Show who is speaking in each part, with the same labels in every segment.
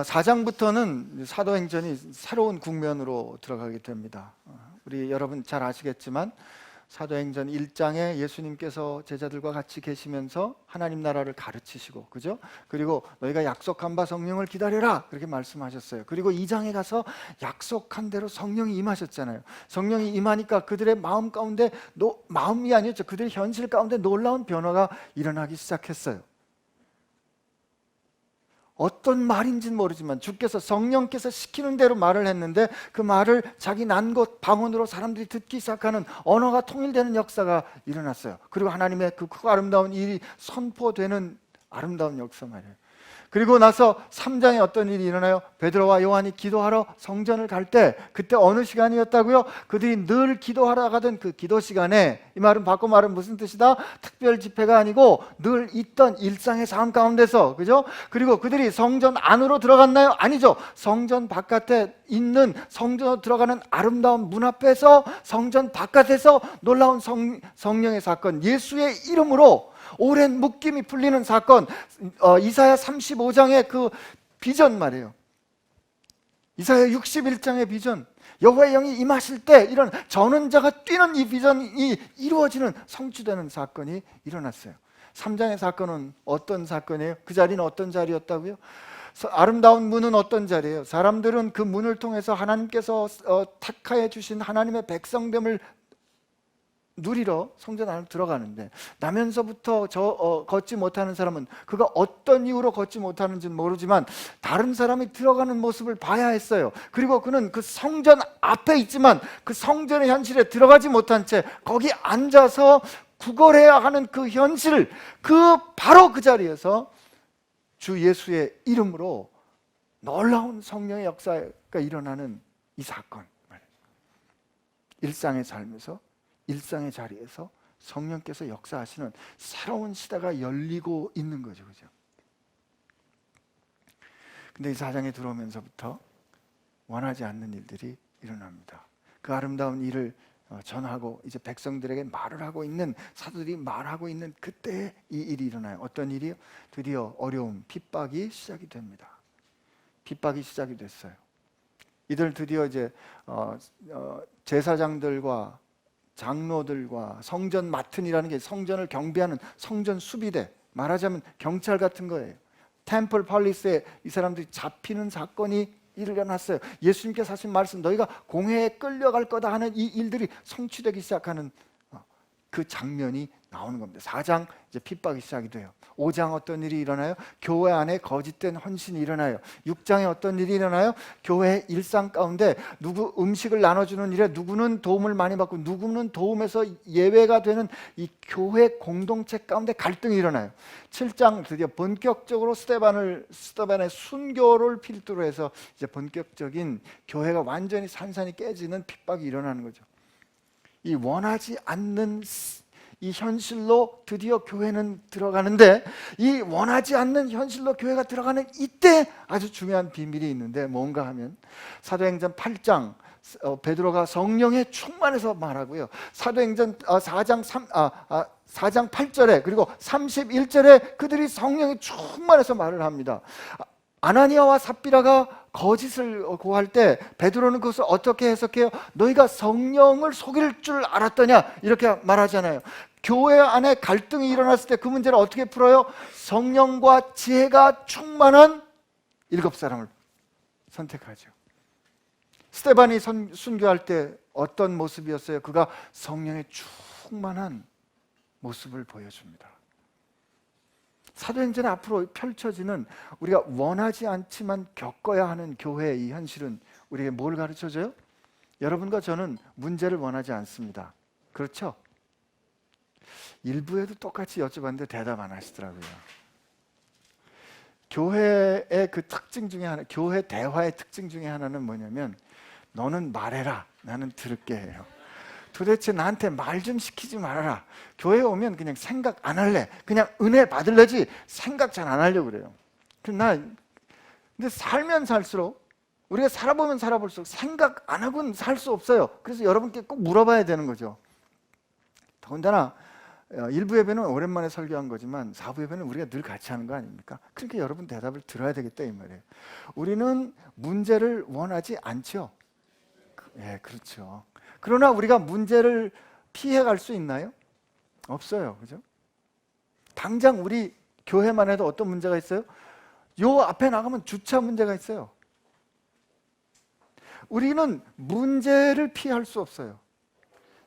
Speaker 1: 4장부터는 사도행전이 새로운 국면으로 들어가게 됩니다. 우리 여러분 잘 아시겠지만 사도행전 1장에 예수님께서 제자들과 같이 계시면서 하나님 나라를 가르치시고, 그죠? 그리고 너희가 약속한 바 성령을 기다려라 그렇게 말씀하셨어요. 그리고 2장에 가서 약속한 대로 성령이 임하셨잖아요. 성령이 임하니까 그들의 마음 가운데, 마음이 아니었죠, 그들의 현실 가운데 놀라운 변화가 일어나기 시작했어요. 어떤 말인지는 모르지만 주께서, 성령께서 시키는 대로 말을 했는데 그 말을 자기 난 곳 방언으로 사람들이 듣기 시작하는, 언어가 통일되는 역사가 일어났어요. 그리고 하나님의 그 크고 아름다운 일이 선포되는 아름다운 역사 말이에요. 그리고 나서 3장에 어떤 일이 일어나요? 베드로와 요한이 기도하러 성전을 갈 때, 그때 어느 시간이었다고요? 그들이 늘 기도하러 가던 그 기도 시간에, 이 말은 바꿔 말은 무슨 뜻이다? 특별 집회가 아니고 늘 있던 일상의 삶 가운데서, 그죠? 그리고 그들이 성전 안으로 들어갔나요? 아니죠. 성전 바깥에 있는, 성전으로 들어가는 아름다운 문 앞에서, 성전 바깥에서 놀라운 성령의 사건, 예수의 이름으로 오랜 묶임이 풀리는 사건, 이사야 35장의 그 비전 말이에요. 이사야 61장의 비전, 여호와의 영이 임하실 때 이런 전원자가 뛰는 이 비전이 이루어지는, 성취되는 사건이 일어났어요. 3장의 사건은 어떤 사건이에요? 그 자리는 어떤 자리였다고요? 아름다운 문은 어떤 자리예요? 사람들은 그 문을 통해서 하나님께서 택하여 주신 하나님의 백성됨을 누리러 성전 안으로 들어가는데, 나면서부터 걷지 못하는 사람은 그가 어떤 이유로 걷지 못하는지는 모르지만 다른 사람이 들어가는 모습을 봐야 했어요. 그리고 그는 그 성전 앞에 있지만 그 성전의 현실에 들어가지 못한 채 거기 앉아서 구걸해야 하는 그 현실, 바로 그 자리에서 주 예수의 이름으로 놀라운 성령의 역사가 일어나는 이 사건, 일상의 삶에서, 일상의 자리에서 성령께서 역사하시는 새로운 시대가 열리고 있는 거죠, 그죠? 근데 이 4장에 들어오면서부터 원하지 않는 일들이 일어납니다. 그 아름다운 일을 전하고 이제 백성들에게 말을 하고 있는, 사도들이 말하고 있는 그때 이 일이 일어나요. 어떤 일이요? 드디어 어려움, 핍박이 시작이 됩니다. 핍박이 시작이 됐어요. 이들 드디어 이제 제사장들과 장로들과 성전 맡은이라는 게, 성전을 경비하는 성전 수비대, 말하자면 경찰 같은 거예요. 템플 폴리스에 이 사람들이 잡히는 사건이 일어났어요. 예수님께서 하신 말씀, 너희가 공회에 끌려갈 거다 하는 이 일들이 성취되기 시작하는 그 장면이 나오는 겁니다. 4장 이제 핍박이 시작이 돼요. 5장 어떤 일이 일어나요? 교회 안에 거짓된 헌신이 일어나요. 6장에 어떤 일이 일어나요? 교회의 일상 가운데 누구 음식을 나눠주는 일에 누구는 도움을 많이 받고 누구는 도움에서 예외가 되는 이 교회 공동체 가운데 갈등이 일어나요. 7장 드디어 본격적으로 스데반의 순교를 필두로 해서 이제 본격적인 교회가 완전히 산산이 깨지는 핍박이 일어나는 거죠. 이 원하지 않는 이 현실로 드디어 교회는 들어가는데, 이 원하지 않는 현실로 교회가 들어가는 이때 아주 중요한 비밀이 있는데, 뭔가 하면 사도행전 8장 베드로가 성령에 충만해서 말하고요, 사도행전 4장 8절에 그리고 31절에 그들이 성령에 충만해서 말을 합니다. 아나니아와 삽비라가 거짓을 고할 때 베드로는 그것을 어떻게 해석해요? 너희가 성령을 속일 줄 알았더냐, 이렇게 말하잖아요. 교회 안에 갈등이 일어났을 때 그 문제를 어떻게 풀어요? 성령과 지혜가 충만한 7사람을 선택하죠. 스데반이 순교할 때 어떤 모습이었어요? 그가 성령에 충만한 모습을 보여줍니다. 사도행전에 앞으로 펼쳐지는, 우리가 원하지 않지만 겪어야 하는 교회의 이 현실은 우리에게 뭘 가르쳐줘요? 여러분과 저는 문제를 원하지 않습니다. 그렇죠? 일부에도 똑같이 여쭤봤는데 대답 안 하시더라고요. 교회의 그 특징 중에 하나, 교회 대화의 특징 중에 하나는 뭐냐면, 너는 말해라, 나는 들을게 해요. 도대체 나한테 말 좀 시키지 말아라. 교회에 오면 그냥 생각 안 할래, 그냥 은혜 받을래지 생각 잘 안 하려고 그래요. 근데 살면 살수록, 우리가 살아보면 살아볼수록 생각 안 하고는 살 수 없어요. 그래서 여러분께 꼭 물어봐야 되는 거죠. 더군다나 일부 예배는 오랜만에 설교한 거지만 4부 예배는 우리가 늘 같이 하는 거 아닙니까? 그러니까 여러분 대답을 들어야 되겠다 이 말이에요. 우리는 문제를 원하지 않죠. 예, 그렇죠. 그러나 우리가 문제를 피해갈 수 있나요? 없어요. 그죠? 당장 우리 교회만 해도 어떤 문제가 있어요? 요 앞에 나가면 주차 문제가 있어요. 우리는 문제를 피할 수 없어요.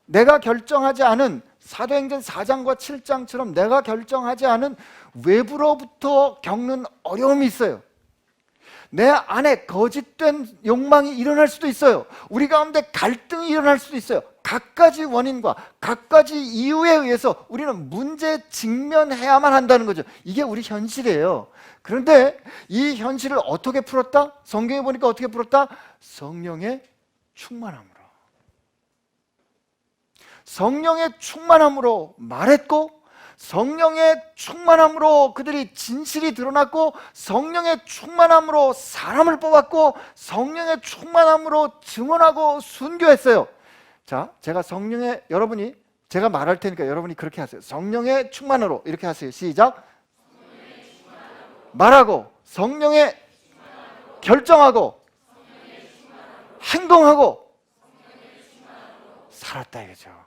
Speaker 1: 내가 결정하지 않은 사도행전 4장과 7장처럼 내가 결정하지 않은 외부로부터 겪는 어려움이 있어요. 내 안에 거짓된 욕망이 일어날 수도 있어요. 우리 가운데 갈등이 일어날 수도 있어요. 각가지 원인과 각가지 이유에 의해서 우리는 문제에 직면해야만 한다는 거죠. 이게 우리 현실이에요. 그런데 이 현실을 어떻게 풀었다? 성경에 보니까 어떻게 풀었다? 성령의 충만함으로. 성령의 충만함으로 말했고, 성령의 충만함으로 그들이 진실이 드러났고, 성령의 충만함으로 사람을 뽑았고, 성령의 충만함으로 증언하고 순교했어요. 자, 제가 제가 말할 테니까 여러분이 그렇게 하세요. 성령의 충만으로 이렇게 하세요. 시작. 말하고, 성령의 결정하고, 행동하고, 살았다 이거죠.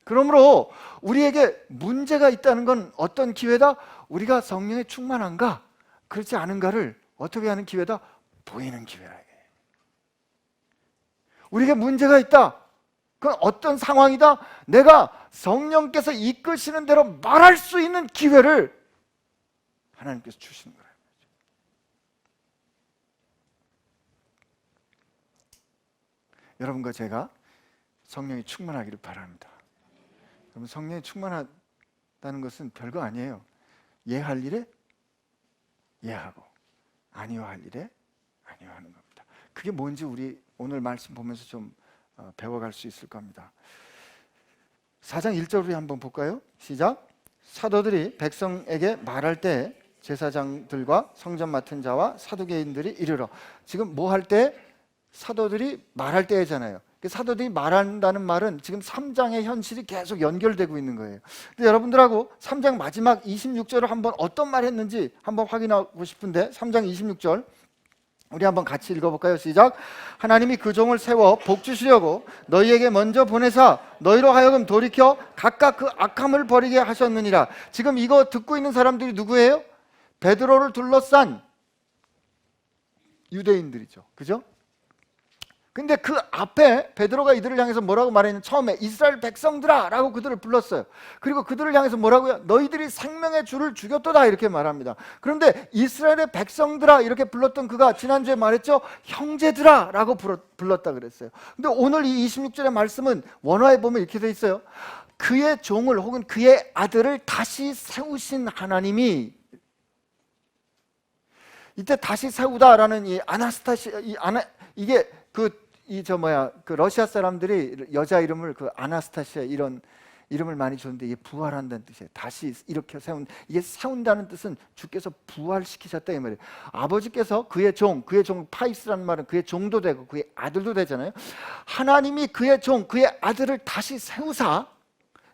Speaker 1: 그러므로 우리에게 문제가 있다는 건 어떤 기회다? 우리가 성령에 충만한가? 그렇지 않은가를 어떻게 하는 기회다? 보이는 기회라. 우리에게 문제가 있다. 그건 어떤 상황이다? 내가 성령께서 이끄시는 대로 말할 수 있는 기회를 하나님께서 주시는 거예요. 여러분과 제가 성령이 충만하기를 바랍니다. 여러분, 성령이 충만하다는 것은 별거 아니에요. 예할 일에 예하고 아니할 일에 아니하는 겁니다. 그게 뭔지 우리 오늘 말씀 보면서 좀 배워갈 수 있을 겁니다. 4장 1절 우리 한번 볼까요? 시작. 사도들이 백성에게 말할 때 제사장들과 성전 맡은 자와 사두개인들이 이르러. 지금 뭐 할 때? 사도들이 말할 때잖아요. 사도들이 말한다는 말은 지금 3장의 현실이 계속 연결되고 있는 거예요. 근데 여러분들하고 3장 마지막 26절을 한번 어떤 말 했는지 한번 확인하고 싶은데, 3장 26절 우리 한번 같이 읽어볼까요? 시작. 하나님이 그 종을 세워 복 주시려고 너희에게 먼저 보내사 너희로 하여금 돌이켜 각각 그 악함을 버리게 하셨느니라. 지금 이거 듣고 있는 사람들이 누구예요? 베드로를 둘러싼 유대인들이죠. 그죠? 근데 그 앞에 베드로가 이들을 향해서 뭐라고 말했냐면, 처음에 이스라엘 백성들아 라고 그들을 불렀어요. 그리고 그들을 향해서 뭐라고요? 너희들이 생명의 주를 죽였도다 이렇게 말합니다. 그런데 이스라엘의 백성들아 이렇게 불렀던 그가 지난주에 말했죠, 형제들아 라고 불렀다 그랬어요. 근데 오늘 이 26절의 말씀은 원어에 보면 이렇게 돼 있어요. 그의 종을 혹은 그의 아들을 다시 세우신 하나님이, 이때 다시 세우다라는 이 이게 그 러시아 사람들이 여자 이름을 그 아나스타시아 이런 이름을 많이 줬는데, 이게 부활한다는 뜻이에요. 다시 이렇게 이게 세운다는 뜻은 주께서 부활시키셨다 이 말이에요. 아버지께서 그의 종 파이스라는 말은 그의 종도 되고 그의 아들도 되잖아요. 하나님이 그의 종, 그의 아들을 다시 세우사,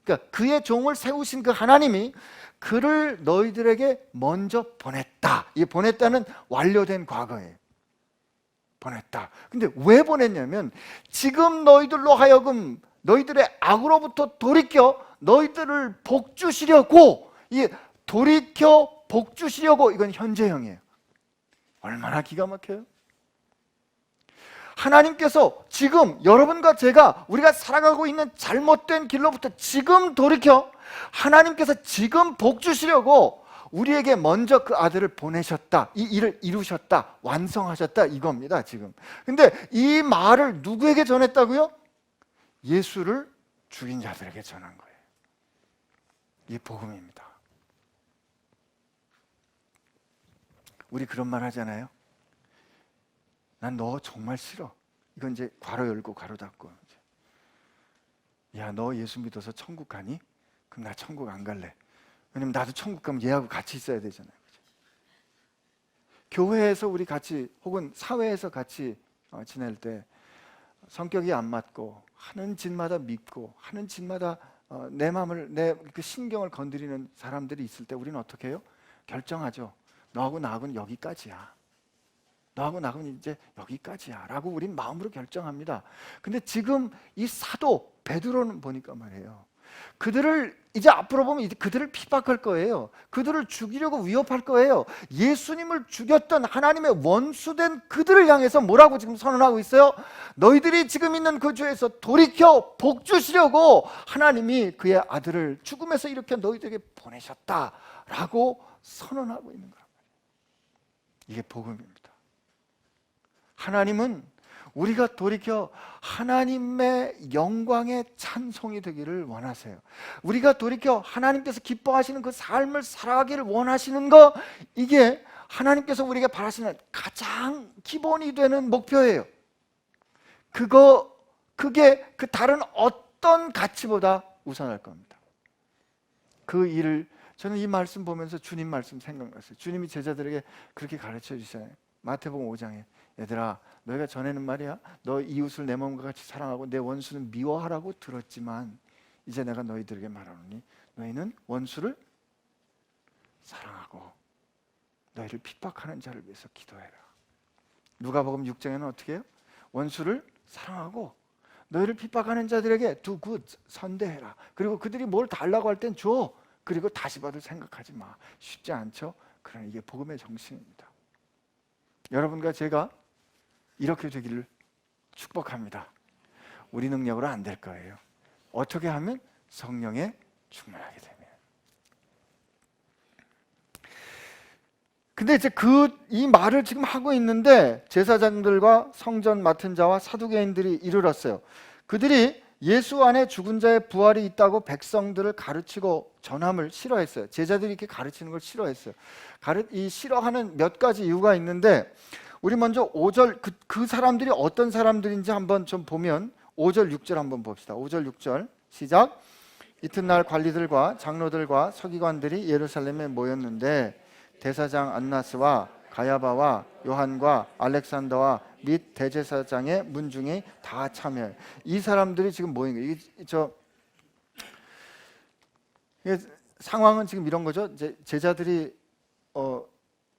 Speaker 1: 그러니까 그의 종을 세우신 그 하나님이 그를 너희들에게 먼저 보냈다. 이 보냈다는 완료된 과거예요. 보냈다. 근데 왜 보냈냐면, 지금 너희들로 하여금 너희들의 악으로부터 돌이켜 너희들을 복주시려고, 이 돌이켜 복주시려고, 이건 현재형이에요. 얼마나 기가 막혀요? 하나님께서 지금 여러분과 제가 우리가 살아가고 있는 잘못된 길로부터 지금 돌이켜 하나님께서 지금 복주시려고 우리에게 먼저 그 아들을 보내셨다. 이 일을 이루셨다. 완성하셨다. 이겁니다, 지금. 근데 이 말을 누구에게 전했다고요? 예수를 죽인 자들에게 전한 거예요. 이게 복음입니다. 우리 그런 말 하잖아요. 난 너 정말 싫어. 이건 이제 괄호 열고 괄호 닫고. 야, 너 예수 믿어서 천국 가니? 그럼 나 천국 안 갈래. 왜냐면 나도 천국 가면 얘하고 같이 있어야 되잖아요. 그죠? 교회에서 우리 같이, 혹은 사회에서 같이 지낼 때 성격이 안 맞고 하는 짓마다 믿고 하는 짓마다 내 마음을, 내 그 신경을 건드리는 사람들이 있을 때 우리는 어떻게 해요? 결정하죠. 너하고 나하고는 여기까지야. 너하고 나하고는 이제 여기까지야 라고 우린 마음으로 결정합니다. 근데 지금 이 사도 베드로는 보니까 말이에요, 그들을 이제 앞으로 보면 이제 그들을 핍박할 거예요. 그들을 죽이려고 위협할 거예요. 예수님을 죽였던 하나님의 원수된 그들을 향해서 뭐라고 지금 선언하고 있어요? 너희들이 지금 있는 그 죄에서 돌이켜 복 주시려고 하나님이 그의 아들을 죽음에서 이렇게 너희들에게 보내셨다라고 선언하고 있는 거예요. 이게 복음입니다. 하나님은 우리가 돌이켜 하나님의 영광의 찬송이 되기를 원하세요. 우리가 돌이켜 하나님께서 기뻐하시는 그 삶을 살아가기를 원하시는 거, 이게 하나님께서 우리에게 바라시는 가장 기본이 되는 목표예요. 그게 그 다른 어떤 가치보다 우선할 겁니다. 그 일을, 저는 이 말씀 보면서 주님 말씀 생각났어요. 주님이 제자들에게 그렇게 가르쳐 주시잖아요. 마태복음 5장에 얘들아, 너희가 전에는 말이야, 너 이웃을 내 몸과 같이 사랑하고 내 원수는 미워하라고 들었지만 이제 내가 너희들에게 말하노니 너희는 원수를 사랑하고 너희를 핍박하는 자를 위해서 기도해라. 누가복음 6장에는 어떻게 해요? 원수를 사랑하고 너희를 핍박하는 자들에게 do good, 선대해라. 그리고 그들이 뭘 달라고 할 땐 줘. 그리고 다시 받을 생각하지 마. 쉽지 않죠? 그러나 이게 복음의 정신입니다. 여러분과 제가 이렇게 되기를 축복합니다. 우리 능력으로 안 될 거예요. 어떻게 하면? 성령에 충만하게 되면. 근데 이제 이 말을 지금 하고 있는데 제사장들과 성전 맡은 자와 사두개인들이 이르렀어요. 그들이 예수 안에 죽은 자의 부활이 있다고 백성들을 가르치고 전함을 싫어했어요. 제자들이 이렇게 가르치는 걸 싫어했어요. 이 싫어하는 몇 가지 이유가 있는데, 우리 먼저 5절 그 사람들이 어떤 사람들인지 한번 좀 보면 5절 6절 한번 봅시다. 5절 6절 시작. 이튿날 관리들과 장로들과 서기관들이 예루살렘에 모였는데 대사장 안나스와 가야바와 요한과 알렉산더와 및 대제사장의 문중이 다 참여해. 이 사람들이 지금 모인 거예요. 이게 상황은 지금 이런 거죠. 이제 제자들이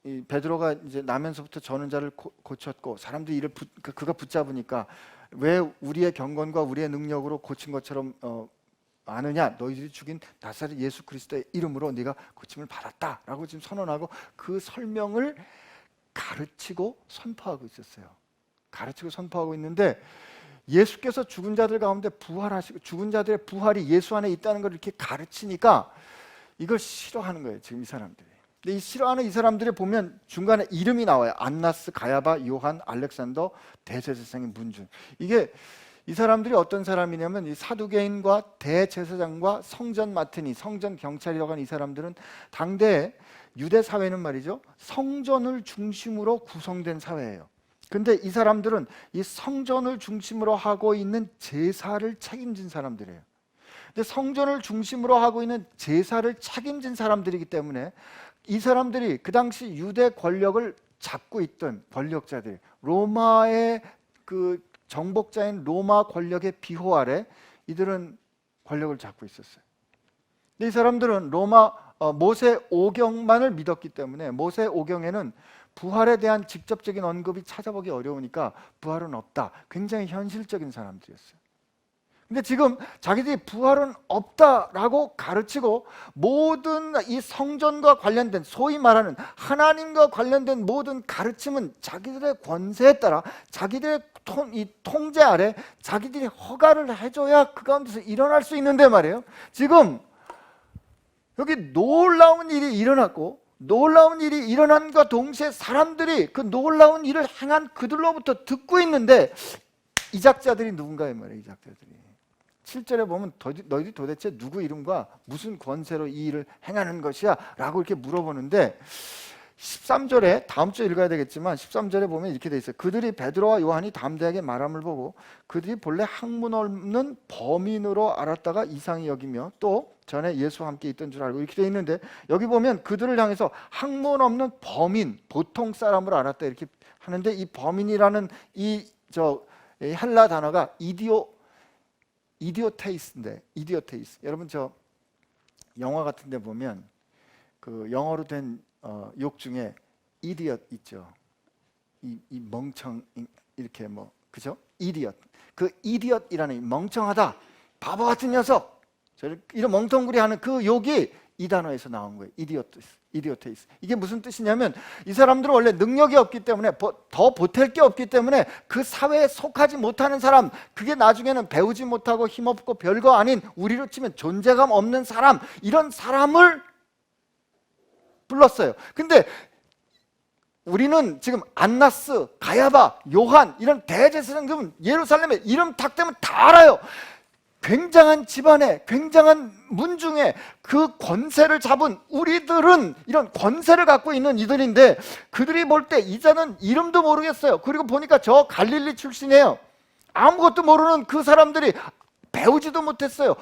Speaker 1: 이 베드로가 이제 나면서부터 저는 자를 고쳤고 사람들이 이를 그가 붙잡으니까 왜 우리의 경건과 우리의 능력으로 고친 것처럼 아느냐? 너희들이 죽인 나사렛 예수 그리스도의 이름으로 네가 고침을 받았다라고 지금 선언하고 그 설명을 가르치고 선포하고 있었어요. 가르치고 선포하고 있는데 예수께서 죽은 자들 가운데 부활하시고 죽은 자들의 부활이 예수 안에 있다는 걸 이렇게 가르치니까 이걸 싫어하는 거예요. 지금 이 사람들이. 근데 이 싫어하는 이 사람들이 보면 중간에 이름이 나와요. 안나스, 가야바, 요한, 알렉산더, 대제사장의 문중. 이게 이 사람들이 어떤 사람이냐면 이 사두개인과 대제사장과 성전 맡으니, 성전 경찰이라고 하는 이 사람들은 당대 유대 사회는 말이죠, 성전을 중심으로 구성된 사회예요. 근데 이 사람들은 이 성전을 중심으로 하고 있는 제사를 책임진 사람들이에요. 근데 성전을 중심으로 하고 있는 제사를 책임진 사람들이기 때문에 이 사람들이 그 당시 유대 권력을 잡고 있던 권력자들, 로마의 그 정복자인 로마 권력의 비호 아래 이들은 권력을 잡고 있었어요. 근데 이 사람들은 모세 오경만을 믿었기 때문에 모세 오경에는 부활에 대한 직접적인 언급이 찾아보기 어려우니까 부활은 없다. 굉장히 현실적인 사람들이었어요. 근데 지금 자기들이 부활은 없다라고 가르치고 모든 이 성전과 관련된, 소위 말하는 하나님과 관련된 모든 가르침은 자기들의 권세에 따라 자기들의 이 통제 아래 자기들이 허가를 해줘야 그 가운데서 일어날 수 있는데 말이에요. 지금 여기 놀라운 일이 일어났고 놀라운 일이 일어난과 동시에 사람들이 그 놀라운 일을 행한 그들로부터 듣고 있는데 이 작자들이 누군가요 말이에요. 이 작자들이 7절에 보면 너희들이 도대체 누구 이름과 무슨 권세로 이 일을 행하는 것이야? 라고 이렇게 물어보는데 13절에 다음 주에 읽어야 되겠지만 13절에 보면 이렇게 돼 있어요. 그들이 베드로와 요한이 담대하게 말함을 보고 그들이 본래 학문 없는 범인으로 알았다가 이상히 여기며 또 전에 예수와 함께 있던 줄 알고, 이렇게 돼 있는데 여기 보면 그들을 향해서 학문 없는 범인, 보통 사람으로 알았다 이렇게 하는데 이 범인이라는 이 헬라 단어가 이디오테이스인데, 이디오테이스. 여러분 저 영화 같은 데 보면 그 영어로 된 욕 중에 이디엇 있죠. 이 멍청, 이렇게 뭐, 그죠? 이디엇. 그 이디엇이라는 멍청하다, 바보 같은 녀석, 이런 멍텅구리 하는 그 욕이 이 단어에서 나온 거예요. 이디오테이스. 이게 무슨 뜻이냐면 이 사람들은 원래 능력이 없기 때문에, 더 보탤 게 없기 때문에 그 사회에 속하지 못하는 사람, 그게 나중에는 배우지 못하고 힘없고 별거 아닌, 우리로 치면 존재감 없는 사람, 이런 사람을 불렀어요. 근데 우리는 지금 안나스, 가야바, 요한 이런 대제사장들은 예루살렘에 이름 딱 대면 다 알아요. 굉장한 집안에, 굉장한 문중에 그 권세를 잡은 우리들은 이런 권세를 갖고 있는 이들인데, 그들이 볼 때 이자는 이름도 모르겠어요. 그리고 보니까 저 갈릴리 출신이에요. 아무것도 모르는 그 사람들이 배우지도 못했어요.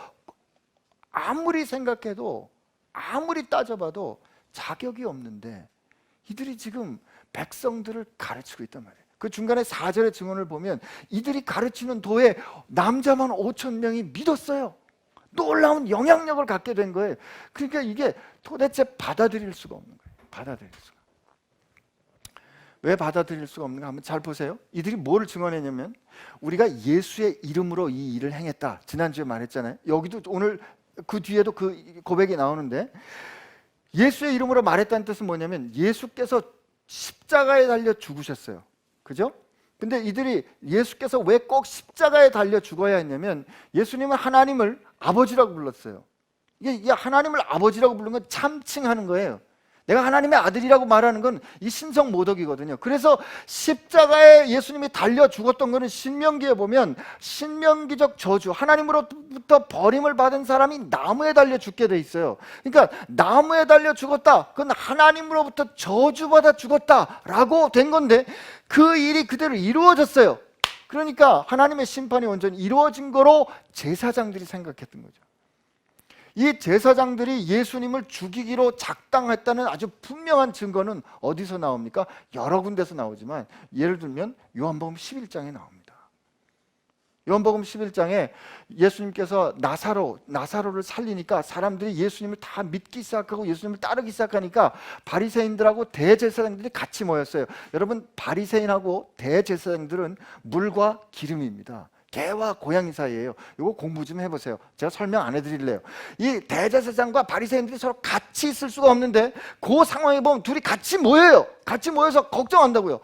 Speaker 1: 아무리 생각해도, 아무리 따져봐도 자격이 없는데 이들이 지금 백성들을 가르치고 있단 말이에요. 그 중간에 4절의 증언을 보면 이들이 가르치는 도에 남자만 5천 명이 믿었어요. 놀라운 영향력을 갖게 된 거예요. 그러니까 이게 도대체 받아들일 수가 없는 거예요. 받아들일 수가. 왜 받아들일 수가 없는가 한번 잘 보세요. 이들이 뭐를 증언했냐면, 우리가 예수의 이름으로 이 일을 행했다. 지난주에 말했잖아요. 여기도 오늘 그 뒤에도 그 고백이 나오는데, 예수의 이름으로 말했다는 뜻은 뭐냐면 예수께서 십자가에 달려 죽으셨어요. 그죠? 근데 이들이 예수께서 왜 꼭 십자가에 달려 죽어야 했냐면, 예수님은 하나님을 아버지라고 불렀어요. 이게 하나님을 아버지라고 부르는 건 참칭하는 거예요. 내가 하나님의 아들이라고 말하는 건 이 신성 모독이거든요. 그래서 십자가에 예수님이 달려 죽었던 거는 신명기에 보면 신명기적 저주, 하나님으로부터 버림을 받은 사람이 나무에 달려 죽게 돼 있어요. 그러니까 나무에 달려 죽었다, 그건 하나님으로부터 저주받아 죽었다라고 된 건데, 그 일이 그대로 이루어졌어요. 그러니까 하나님의 심판이 온전히 이루어진 거로 제사장들이 생각했던 거죠. 이 제사장들이 예수님을 죽이기로 작당했다는 아주 분명한 증거는 어디서 나옵니까? 여러 군데서 나오지만, 예를 들면 요한복음 11장에 나옵니다. 요한복음 11장에 예수님께서 나사로를 살리니까 사람들이 예수님을 다 믿기 시작하고 예수님을 따르기 시작하니까 바리새인들하고 대제사장들이 같이 모였어요. 여러분, 바리새인하고 대제사장들은 물과 기름입니다. 개와 고양이 사이예요. 이거 공부 좀 해보세요. 제가 설명 안 해드릴래요. 이 대제사장과 바리새인들이 서로 같이 있을 수가 없는데, 그 상황에 보면 둘이 같이 모여요. 같이 모여서 걱정한다고요.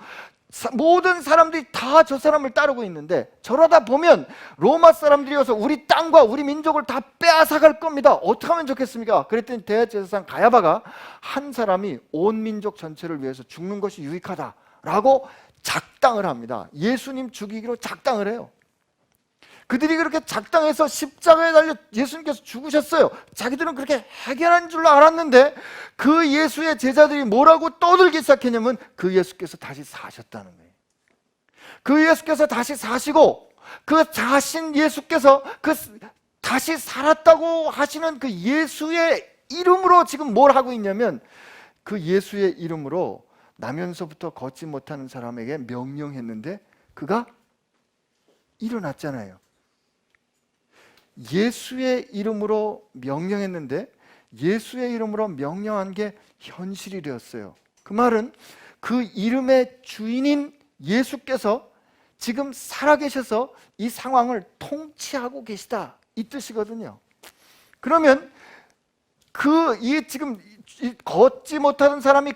Speaker 1: 모든 사람들이 다 저 사람을 따르고 있는데, 저러다 보면 로마 사람들이 와서 우리 땅과 우리 민족을 다 빼앗아갈 겁니다. 어떻게 하면 좋겠습니까? 그랬더니 대제사장 가야바가, 한 사람이 온 민족 전체를 위해서 죽는 것이 유익하다라고 작당을 합니다. 예수님 죽이기로 작당을 해요. 그들이 그렇게 작당해서 십자가에 달려 예수님께서 죽으셨어요. 자기들은 그렇게 해결한 줄로 알았는데, 그 예수의 제자들이 뭐라고 떠들기 시작했냐면, 그 예수께서 다시 사셨다는 거예요. 그 예수께서 다시 사시고, 그 자신 예수께서 그 다시 살았다고 하시는 그 예수의 이름으로 지금 뭘 하고 있냐면, 그 예수의 이름으로 나면서부터 걷지 못하는 사람에게 명령했는데 그가 일어났잖아요. 예수의 이름으로 명령했는데 예수의 이름으로 명령한 게 현실이 되었어요. 그 말은 그 이름의 주인인 예수께서 지금 살아계셔서 이 상황을 통치하고 계시다, 이 뜻이거든요. 그러면 지금 걷지 못하는 사람이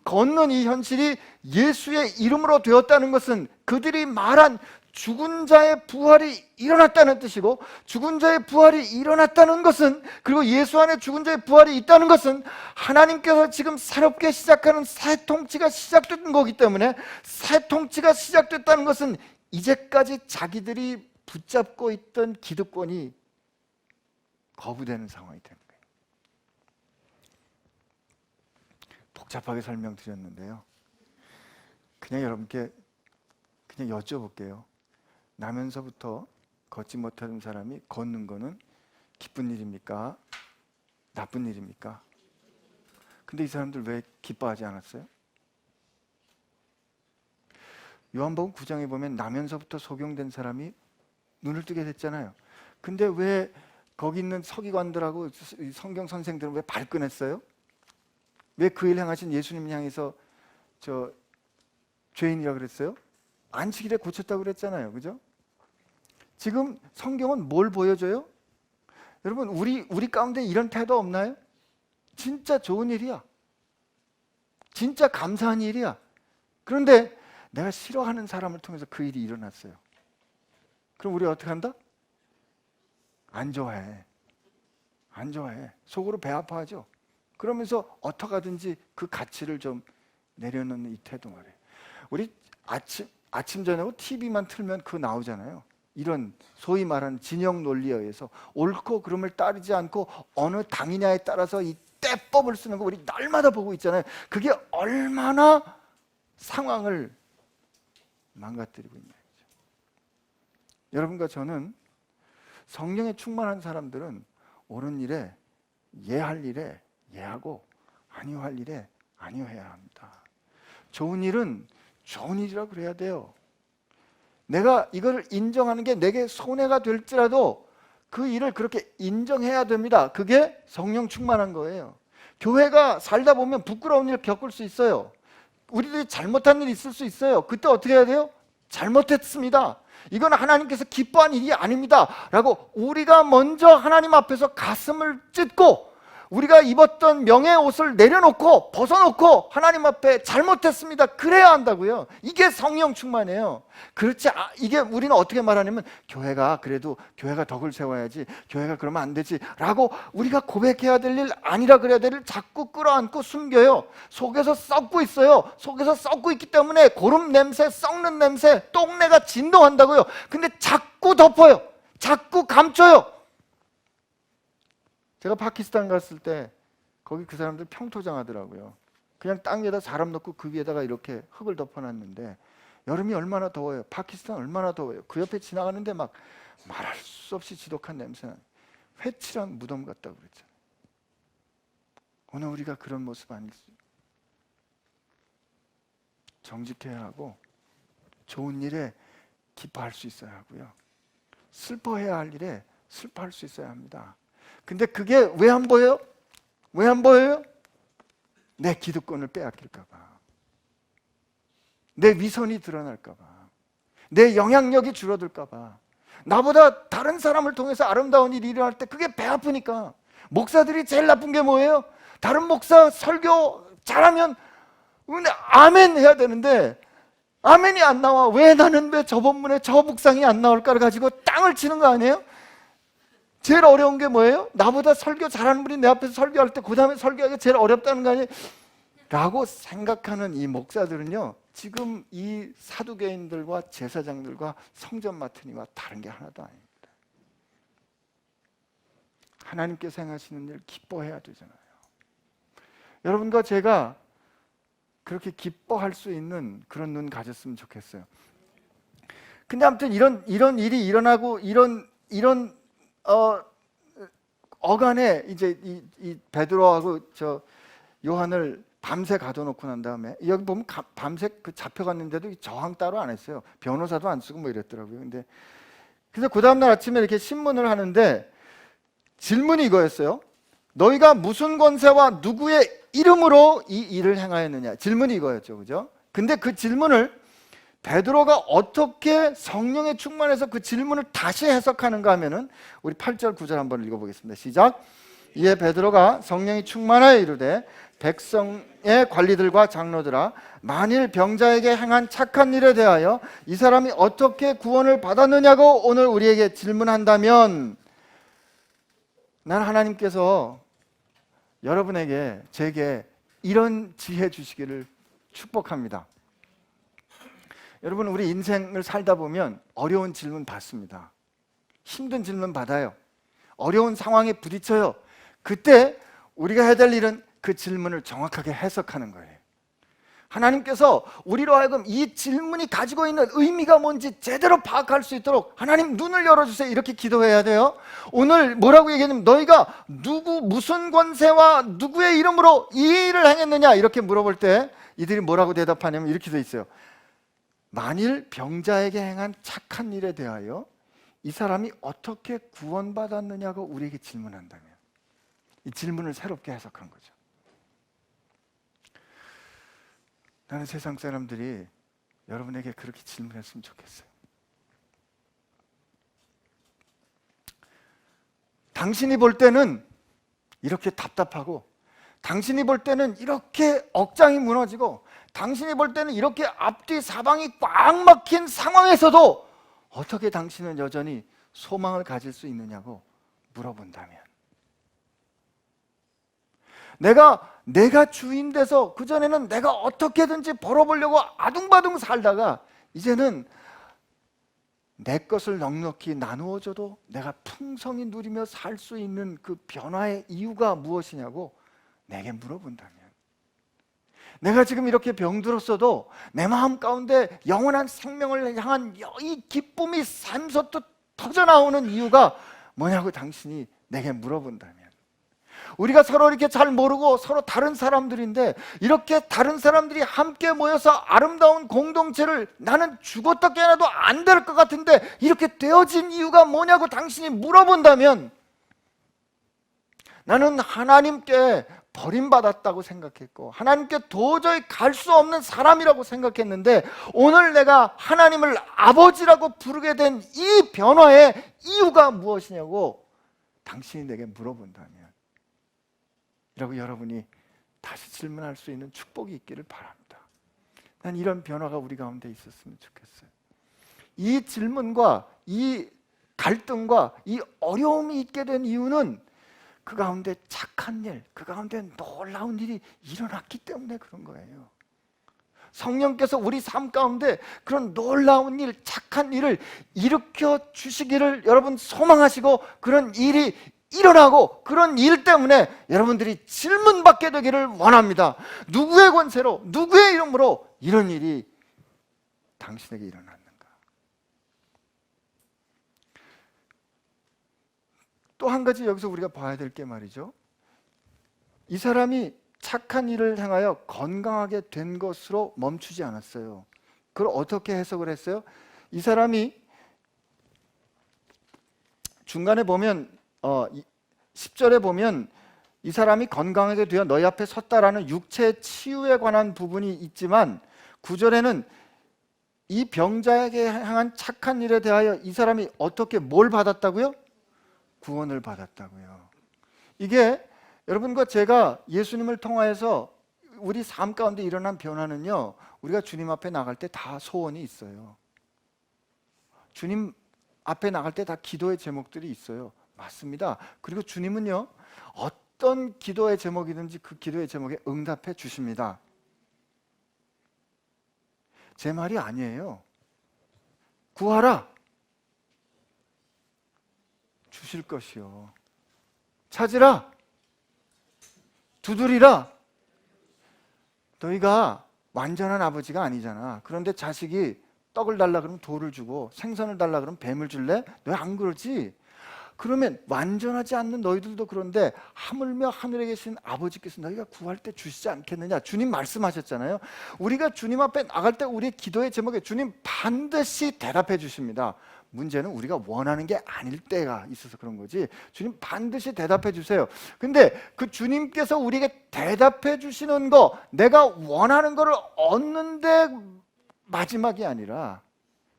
Speaker 1: 걷는 이 현실이 예수의 이름으로 되었다는 것은, 그들이 말한 죽은 자의 부활이 일어났다는 뜻이고, 죽은 자의 부활이 일어났다는 것은, 그리고 예수 안에 죽은 자의 부활이 있다는 것은 하나님께서 지금 새롭게 시작하는 새 통치가 시작된 거기 때문에, 새 통치가 시작됐다는 것은 이제까지 자기들이 붙잡고 있던 기득권이 거부되는 상황이 되는 거예요. 복잡하게 설명드렸는데요, 그냥 여러분께 그냥 여쭤볼게요. 나면서부터 걷지 못하는 사람이 걷는 거는 기쁜 일입니까? 나쁜 일입니까? 근데 이 사람들 왜 기뻐하지 않았어요? 요한복음 9장에 보면 나면서부터 소경된 사람이 눈을 뜨게 됐잖아요. 근데 왜 거기 있는 서기관들하고 성경 선생들은 왜 발끈했어요? 왜 그 일 행하신 예수님 향해서 저 죄인이라 그랬어요? 안식일에 고쳤다고 그랬잖아요. 그죠? 지금 성경은 뭘 보여줘요? 여러분, 우리 가운데 이런 태도 없나요? 진짜 좋은 일이야. 진짜 감사한 일이야. 그런데 내가 싫어하는 사람을 통해서 그 일이 일어났어요. 그럼 우리 어떻게 한다? 안 좋아해. 안 좋아해. 속으로 배 아파하죠. 그러면서 어떻게 하든지 그 가치를 좀 내려놓는 이 태도 말이에요. 우리 아침 저녁 TV만 틀면 그거 나오잖아요. 이런 소위 말하는 진영 논리에 의해서 옳고 그름을 따르지 않고 어느 당이냐에 따라서 이 때법을 쓰는 거 우리 날마다 보고 있잖아요. 그게 얼마나 상황을 망가뜨리고 있냐. 여러분과 저는 성령에 충만한 사람들은 옳은 일에 예할 일에 예하고 아니할 일에 아니해야 합니다. 좋은 일은 좋은 일이라고 그래야 돼요. 내가 이걸 인정하는 게 내게 손해가 될지라도 그 일을 그렇게 인정해야 됩니다. 그게 성령 충만한 거예요. 교회가 살다 보면 부끄러운 일을 겪을 수 있어요. 우리들이 잘못한 일이 있을 수 있어요. 그때 어떻게 해야 돼요? 잘못했습니다. 이건 하나님께서 기뻐한 일이 아닙니다 라고 우리가 먼저 하나님 앞에서 가슴을 찢고 우리가 입었던 명예 옷을 내려놓고 벗어놓고 하나님 앞에 잘못했습니다 그래야 한다고요. 이게 성령 충만이에요. 그렇지 이게 우리는 어떻게 말하냐면 교회가 그래도 교회가 덕을 세워야지, 교회가 그러면 안 되지 라고 우리가 고백해야 될 일, 아니라 그래야 될 일 자꾸 끌어안고 숨겨요. 속에서 썩고 있어요. 속에서 썩고 있기 때문에 고름 냄새, 썩는 냄새, 똥내가 진동한다고요. 근데 자꾸 덮어요. 자꾸 감춰요. 제가 파키스탄 갔을 때 거기 그 사람들 평토장 하더라고요. 그냥 땅 위에다 사람 넣고 그 위에다가 이렇게 흙을 덮어놨는데 여름이 얼마나 더워요. 파키스탄 얼마나 더워요. 그 옆에 지나가는데 막 말할 수 없이 지독한 냄새나 회칠한 무덤 같다고 그랬잖아요. 오늘 우리가 그런 모습 아닐지. 정직해야 하고 좋은 일에 기뻐할 수 있어야 하고요. 슬퍼해야 할 일에 슬퍼할 수 있어야 합니다. 근데 그게 왜 안 보여요? 왜 안 보여요? 내 기득권을 빼앗길까 봐, 내 위선이 드러날까 봐, 내 영향력이 줄어들까 봐, 나보다 다른 사람을 통해서 아름다운 일이 일어날 때 그게 배 아프니까. 목사들이 제일 나쁜 게 뭐예요? 다른 목사 설교 잘하면 아멘 해야 되는데 아멘이 안 나와. 왜 나는 왜 저 본문에 저 묵상이 안 나올까를 가지고 땅을 치는 거 아니에요? 제일 어려운 게 뭐예요? 나보다 설교 잘하는 분이 내 앞에서 설교할 때 그 다음에 설교하기가 제일 어렵다는 거 아니에요? 라고 생각하는 이 목사들은요, 지금 이 사두개인들과 제사장들과 성전 맡은 이와 다른 게 하나도 아닙니다. 하나님께서 행하시는 일 기뻐해야 되잖아요. 여러분과 제가 그렇게 기뻐할 수 있는 그런 눈 가졌으면 좋겠어요. 근데 아무튼 이런 일이 일어나고 이런 어간에 이제 이 베드로하고 저 요한을 밤새 가둬놓고 난 다음에 여기 보면 밤새 그 잡혀갔는데도 저항 따로 안 했어요. 변호사도 안 쓰고 뭐 이랬더라고요. 근데 그래서 그 다음날 아침에 이렇게 신문을 하는데 질문이 이거였어요. 너희가 무슨 권세와 누구의 이름으로 이 일을 행하였느냐? 질문이 이거였죠, 그죠? 근데 그 질문을 베드로가 어떻게 성령에 충만해서 그 질문을 다시 해석하는가 하면은 우리 8절 9절 한번 읽어보겠습니다. 시작. 이에 베드로가 성령이 충만하여 이르되 백성의 관리들과 장로들아, 만일 병자에게 행한 착한 일에 대하여 이 사람이 어떻게 구원을 받았느냐고 오늘 우리에게 질문한다면, 난 하나님께서 여러분에게, 제게 이런 지혜 주시기를 축복합니다. 여러분, 우리 인생을 살다 보면 어려운 질문 받습니다. 힘든 질문 받아요. 어려운 상황에 부딪혀요. 그때 우리가 해야 될 일은 그 질문을 정확하게 해석하는 거예요. 하나님께서 우리로 하여금 이 질문이 가지고 있는 의미가 뭔지 제대로 파악할 수 있도록 하나님 눈을 열어주세요, 이렇게 기도해야 돼요. 오늘 뭐라고 얘기했냐면 너희가 무슨 권세와 누구의 이름으로 이 일을 행했느냐 이렇게 물어볼 때 이들이 뭐라고 대답하냐면 이렇게 돼 있어요. 만일 병자에게 행한 착한 일에 대하여 이 사람이 어떻게 구원받았느냐고 우리에게 질문한다면, 이 질문을 새롭게 해석한 거죠. 나는 세상 사람들이 여러분에게 그렇게 질문했으면 좋겠어요. 당신이 볼 때는 이렇게 답답하고, 당신이 볼 때는 이렇게 억장이 무너지고, 당신이 볼 때는 이렇게 앞뒤 사방이 꽉 막힌 상황에서도 어떻게 당신은 여전히 소망을 가질 수 있느냐고 물어본다면, 내가 주인 돼서 그전에는 내가 어떻게든지 벌어보려고 아둥바둥 살다가 이제는 내 것을 넉넉히 나누어줘도 내가 풍성히 누리며 살 수 있는 그 변화의 이유가 무엇이냐고 내게 물어본다면, 내가 지금 이렇게 병들었어도 내 마음 가운데 영원한 생명을 향한 이 기쁨이 샘솟듯 터져나오는 이유가 뭐냐고 당신이 내게 물어본다면, 우리가 서로 이렇게 잘 모르고 서로 다른 사람들인데 이렇게 다른 사람들이 함께 모여서 아름다운 공동체를, 나는 죽었다 깨어나도 안 될 것 같은데 이렇게 되어진 이유가 뭐냐고 당신이 물어본다면, 나는 하나님께 버림받았다고 생각했고 하나님께 도저히 갈 수 없는 사람이라고 생각했는데 오늘 내가 하나님을 아버지라고 부르게 된 이 변화의 이유가 무엇이냐고 당신이 내게 물어본다면, 라고 여러분이 다시 질문할 수 있는 축복이 있기를 바랍니다. 난 이런 변화가 우리 가운데 있었으면 좋겠어요. 이 질문과 이 갈등과 이 어려움이 있게 된 이유는 그 가운데 착한 일, 그 가운데 놀라운 일이 일어났기 때문에 그런 거예요. 성령께서 우리 삶 가운데 그런 놀라운 일, 착한 일을 일으켜 주시기를 여러분 소망하시고, 그런 일이 일어나고 그런 일 때문에 여러분들이 질문받게 되기를 원합니다. 누구의 권세로, 누구의 이름으로 이런 일이 당신에게 일어났는가? 또 한 가지 여기서 우리가 봐야 될 게 말이죠, 이 사람이 착한 일을 행하여 건강하게 된 것으로 멈추지 않았어요. 그걸 어떻게 해석을 했어요? 이 사람이 중간에 보면 10절에 보면 이 사람이 건강하게 되어 너희 앞에 섰다라는 육체의 치유에 관한 부분이 있지만 9절에는 이 병자에게 향한 착한 일에 대하여 이 사람이 어떻게 뭘 받았다고요? 구원을 받았다고요. 이게 여러분과 제가 예수님을 통하여서 우리 삶 가운데 일어난 변화는요, 우리가 주님 앞에 나갈 때 다 소원이 있어요. 주님 앞에 나갈 때 다 기도의 제목들이 있어요. 맞습니다. 그리고 주님은요, 어떤 기도의 제목이든지 그 기도의 제목에 응답해 주십니다. 제 말이 아니에요. 구하라, 주실 것이요. 찾으라, 두드리라. 너희가 완전한 아버지가 아니잖아. 그런데 자식이 떡을 달라 그러면 돌을 주고 생선을 달라 그러면 뱀을 줄래? 너희 안 그러지? 그러면 완전하지 않는 너희들도 그런데 하물며 하늘에 계신 아버지께서 너희가 구할 때 주시지 않겠느냐? 주님 말씀하셨잖아요. 우리가 주님 앞에 나갈 때 우리의 기도의 제목에 주님 반드시 대답해 주십니다. 문제는 우리가 원하는 게 아닐 때가 있어서 그런 거지, 주님 반드시 대답해 주세요. 근데 그 주님께서 우리에게 대답해 주시는 거, 내가 원하는 거를 얻는데 마지막이 아니라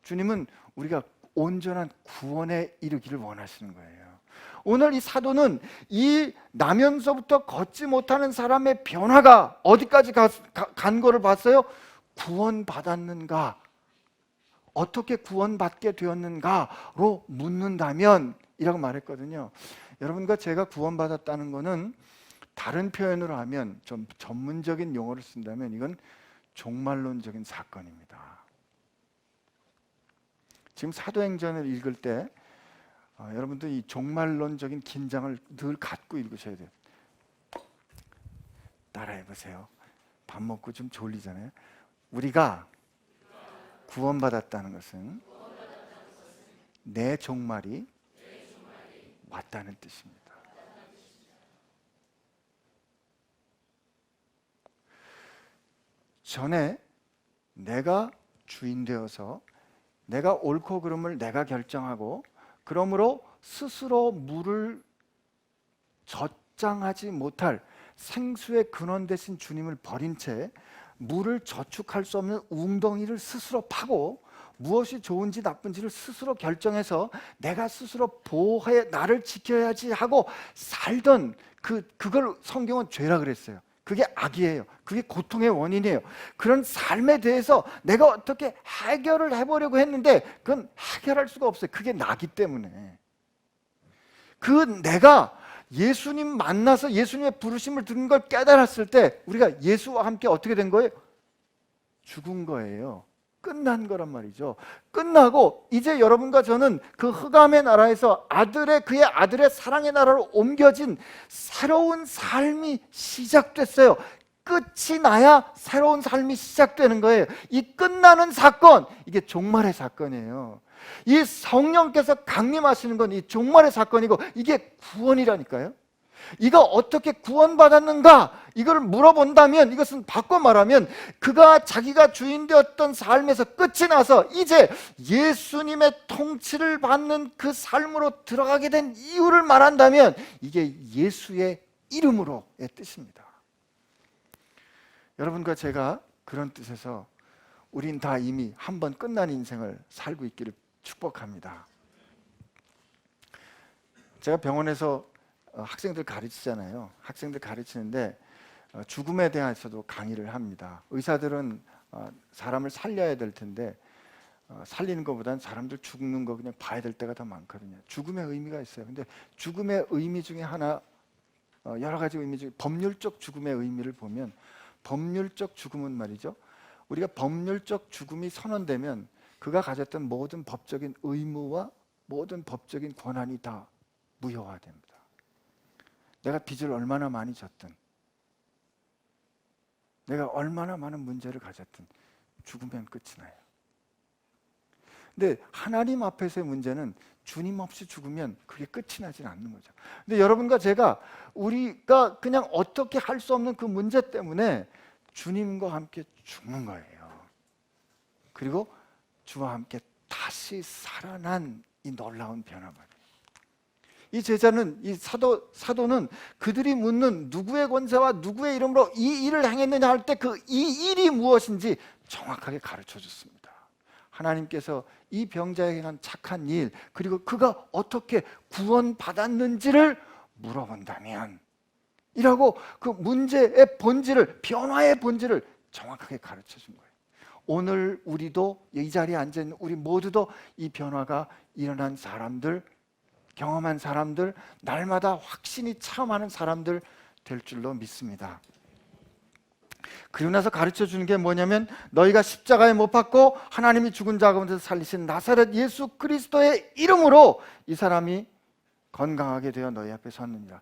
Speaker 1: 주님은 우리가 온전한 구원에 이르기를 원하시는 거예요. 오늘 이 사도는 이 나면서부터 걷지 못하는 사람의 변화가 어디까지 간 거를 봤어요? 구원받았는가? 어떻게 구원받게 되었는가로 묻는다면 이라고 말했거든요. 여러분과 제가 구원받았다는 것은 다른 표현으로 하면, 좀 전문적인 용어를 쓴다면 이건 종말론적인 사건입니다. 지금 사도행전을 읽을 때 여러분들 이 종말론적인 긴장을 늘 갖고 읽으셔야 돼요. 따라해 보세요. 밥 먹고 좀 졸리잖아요. 우리가 구원받았다는 것은 내 종말이 왔다는 뜻입니다. 전에 내가 주인 되어서 내가 옳고 그름을 내가 결정하고 그러므로 스스로 물을 저장하지 못할 생수의 근원 되신 주님을 버린 채 물을 저축할 수 없는 웅덩이를 스스로 파고 무엇이 좋은지 나쁜지를 스스로 결정해서 내가 스스로 보호해 나를 지켜야지 하고 살던 그걸 성경은 죄라 그랬어요. 그게 악이에요. 그게 고통의 원인이에요. 그런 삶에 대해서 내가 어떻게 해결을 해보려고 했는데 그건 해결할 수가 없어요. 그게 나기 때문에. 내가 예수님 만나서 예수님의 부르심을 듣는 걸 깨달았을 때 우리가 예수와 함께 어떻게 된 거예요? 죽은 거예요. 끝난 거란 말이죠. 끝나고 이제 여러분과 저는 그 흑암의 나라에서 그의 아들의 사랑의 나라로 옮겨진 새로운 삶이 시작됐어요. 끝이 나야 새로운 삶이 시작되는 거예요. 이 끝나는 사건, 이게 종말의 사건이에요. 이 성령께서 강림하시는 건 이 종말의 사건이고 이게 구원이라니까요. 이가 어떻게 구원받았는가 이걸 물어본다면 이것은 바꿔 말하면 그가 자기가 주인 되었던 삶에서 끝이 나서 이제 예수님의 통치를 받는 그 삶으로 들어가게 된 이유를 말한다면 이게 예수의 이름으로의 뜻입니다. 여러분과 제가 그런 뜻에서 우린 다 이미 한 번 끝난 인생을 살고 있기를 축복합니다. 제가 병원에서 학생들 가르치잖아요. 학생들 가르치는데 죽음에 대해서도 강의를 합니다. 의사들은 사람을 살려야 될 텐데 살리는 것보다는 사람들 죽는 거 그냥 봐야 될 때가 더 많거든요. 죽음의 의미가 있어요. 근데 죽음의 의미 중에 하나, 여러 가지 의미 중에 법률적 죽음의 의미를 보면 법률적 죽음은 말이죠, 우리가 법률적 죽음이 선언되면 그가 가졌던 모든 법적인 의무와 모든 법적인 권한이 다 무효화됩니다. 내가 빚을 얼마나 많이 졌든 내가 얼마나 많은 문제를 가졌든 죽으면 끝이 나요. 근데 하나님 앞에서의 문제는 주님 없이 죽으면 그게 끝이 나진 않는 거죠. 근데 여러분과 제가 우리가 그냥 어떻게 할 수 없는 그 문제 때문에 주님과 함께 죽는 거예요. 그리고 주와 함께 다시 살아난 이 놀라운 변화가 이 제자는 이 사도는 그들이 묻는 누구의 권세와 누구의 이름으로 이 일을 행했느냐 할 때 그 이 일이 무엇인지 정확하게 가르쳐 줬습니다. 하나님께서 이 병자에게 행한 착한 일 그리고 그가 어떻게 구원받았는지를 물어본다면 이라고 그 문제의 본질을 변화의 본질을 정확하게 가르쳐 준 거예요. 오늘 우리도 이 자리에 앉아 있는 우리 모두도 이 변화가 일어난 사람들 경험한 사람들, 날마다 확신이 체험하는 사람들 될 줄로 믿습니다. 그리고 나서 가르쳐 주는 게 뭐냐면 너희가 십자가에 못 박고 하나님이 죽은 자 가운데서 살리신 나사렛 예수 그리스도의 이름으로 이 사람이 건강하게 되어 너희 앞에 섰느니라.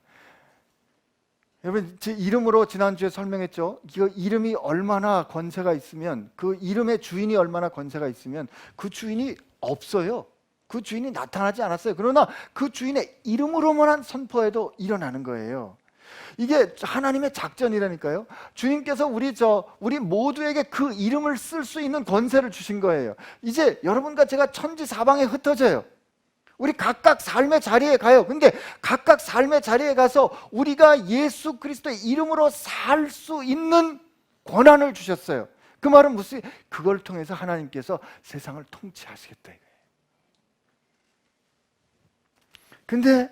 Speaker 1: 여러분, 제 이름으로 지난주에 설명했죠. 그 이름이 얼마나 권세가 있으면 그 이름의 주인이 얼마나 권세가 있으면 그 주인이 없어요. 그 주인이 나타나지 않았어요. 그러나 그 주인의 이름으로만 선포해도 일어나는 거예요. 이게 하나님의 작전이라니까요. 주님께서 우리 모두에게 그 이름을 쓸 수 있는 권세를 주신 거예요. 이제 여러분과 제가 천지사방에 흩어져요. 우리 각각 삶의 자리에 가요. 근데 각각 삶의 자리에 가서 우리가 예수 그리스도의 이름으로 살 수 있는 권한을 주셨어요. 그 말은 무슨, 그걸 통해서 하나님께서 세상을 통치하시겠다 이거예요. 근데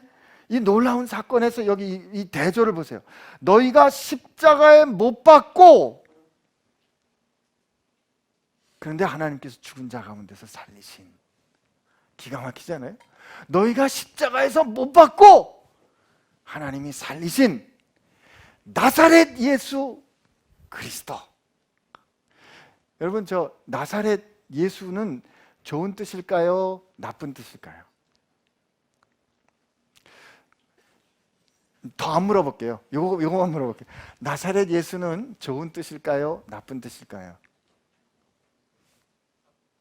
Speaker 1: 이 놀라운 사건에서 여기 이 대조를 보세요. 너희가 십자가에 못 박고, 그런데 하나님께서 죽은 자 가운데서 살리신, 기가 막히잖아요. 너희가 십자가에서 못 박고 하나님이 살리신 나사렛 예수 그리스도. 여러분, 저 나사렛 예수는 좋은 뜻일까요? 나쁜 뜻일까요? 더 안 물어볼게요. 요거만 물어볼게요. 나사렛 예수는 좋은 뜻일까요? 나쁜 뜻일까요?